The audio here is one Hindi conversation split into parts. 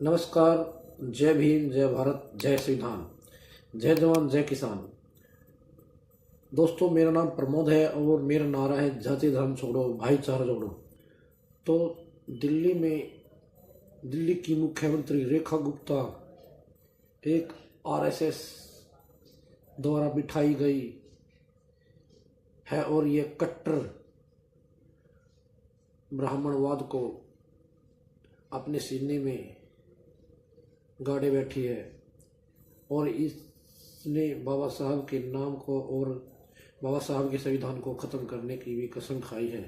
नमस्कार। जय भीम, जय भारत, जय संविधान, जय जवान, जय किसान। दोस्तों, मेरा नाम प्रमोद है और मेरा नारा है जाति धर्म छोड़ो, भाईचारा जोड़ो। तो दिल्ली की मुख्यमंत्री रेखा गुप्ता एक आरएसएस द्वारा बिठाई गई है और ये कट्टर ब्राह्मणवाद को अपने सीने में गाड़े बैठी है और इसने बाबा साहब के नाम को और बाबा साहब के संविधान को ख़त्म करने की भी कसम खाई है।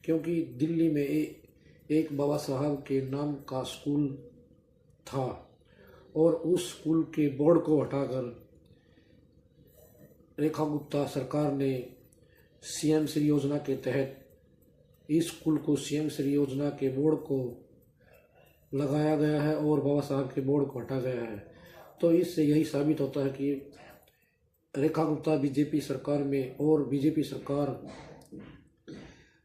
क्योंकि दिल्ली में एक बाबा साहब के नाम का स्कूल था और उस स्कूल के बोर्ड को हटाकर रेखा गुप्ता सरकार ने सीएम श्री योजना के तहत इस स्कूल को सीएम श्री योजना के बोर्ड को लगाया गया है और बाबा साहब के बोर्ड को हटा गया है। तो इससे यही साबित होता है कि रेखा गुप्ता बीजेपी सरकार में, और बीजेपी सरकार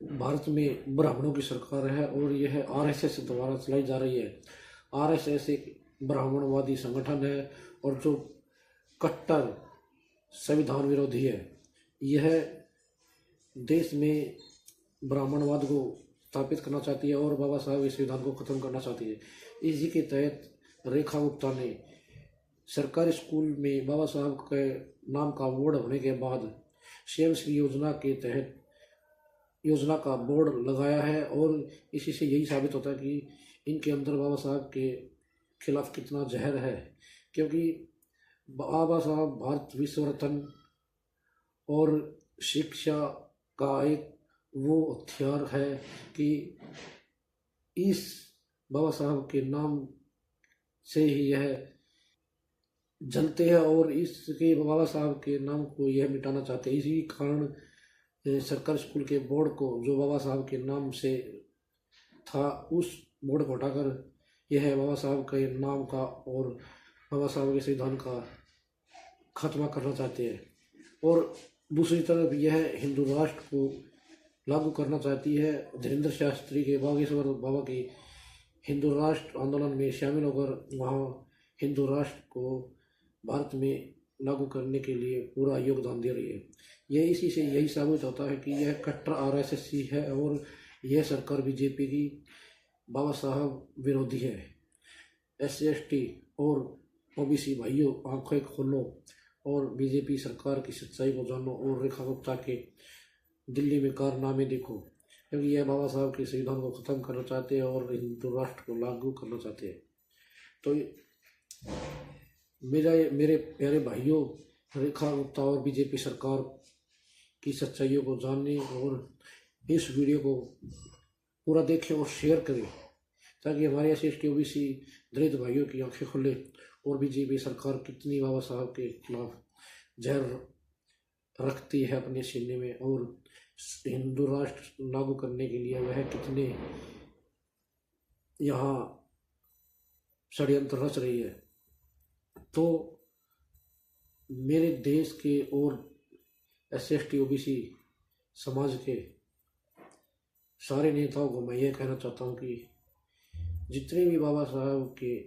भारत में ब्राह्मणों की सरकार है और यह आरएसएस द्वारा चलाई जा रही है। आरएसएस एक ब्राह्मणवादी संगठन है और जो कट्टर संविधान विरोधी है। यह देश में ब्राह्मणवाद को स्थापित करना चाहती है और बाबा साहब के संविधान को ख़त्म करना चाहती है। इसी के तहत रेखा गुप्ता ने सरकारी स्कूल में बाबा साहब के नाम का बोर्ड होने के बाद सीएम श्री योजना के तहत योजना का बोर्ड लगाया है और इसी से यही साबित होता है कि इनके अंदर बाबा साहब के खिलाफ कितना जहर है। क्योंकि बाबा साहब भारत विश्व रत्न और शिक्षा का एक वो हथियार है कि इस बाबा साहब के नाम से ही यह जलते हैं और इसके बाबा साहब के नाम को यह मिटाना चाहते हैं। इसी कारण सरकारी स्कूल के बोर्ड को जो बाबा साहब के नाम से था उस बोर्ड को हटाकर यह बाबा साहब के नाम का और बाबा साहब के संविधान का खात्मा करना चाहते हैं। और दूसरी तरफ यह हिंदू राष्ट्र को लागू करना चाहती है। धीरेन्द्र शास्त्री के बागेश्वर बाबा की हिंदू राष्ट्र आंदोलन में शामिल होकर वहाँ हिंदू राष्ट्र को भारत में लागू करने के लिए पूरा योगदान दे रही है। यह इसी से यही साबित होता है कि यह कट्टर आरएसएस है और यह सरकार बीजेपी की बाबा साहब विरोधी है। SC/ST और OBC भाइयों, आंखें खोलो और बीजेपी सरकार की सच्चाई को जानो और रेखा गुप्ता के दिल्ली में कारनामे देखो। क्योंकि यह बाबा साहब के संविधान को ख़त्म करना चाहते हैं और हिंदू राष्ट्र को लागू करना चाहते हैं। तो मेरे प्यारे भाइयों, रेखा गुप्ता और बीजेपी सरकार की सच्चाइयों को जानने और इस वीडियो को पूरा देखें और शेयर करें ताकि हमारे SC/ST OBC दलित भाइयों की आंखें खुले और बीजेपी सरकार कितनी बाबा साहब के खिलाफ जहर रखती है अपने सीने में और हिंदू राष्ट्र लागू करने के लिए वह कितने यहाँ षड्यंत्र रच रही है। तो मेरे देश के और SC/ST OBC समाज के सारे नेताओं को मैं ये कहना चाहता हूँ कि जितने भी बाबा साहब के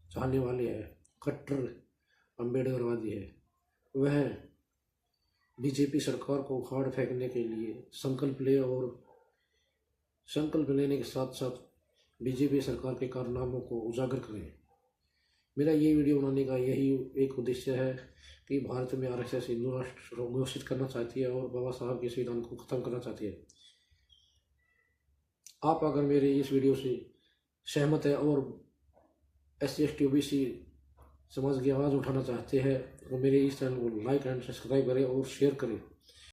चाहने वाले हैं, कट्टर अम्बेडकरवादी है, वह बीजेपी सरकार को उखाड़ फेंकने के लिए संकल्प ले और संकल्प लेने के साथ साथ बीजेपी सरकार के कारनामों को उजागर करें। मेरा ये वीडियो बनाने का यही एक उद्देश्य है कि भारत में आरएसएस हिंदू राष्ट्र घोषित करना चाहती है और बाबा साहब के संविधान को ख़त्म करना चाहती है। आप अगर मेरे इस वीडियो से सहमत है और SC/ST OBC समाज की आवाज़ उठाना चाहते हैं तो मेरे इस चैनल को लाइक एंड सब्सक्राइब करें और शेयर करें।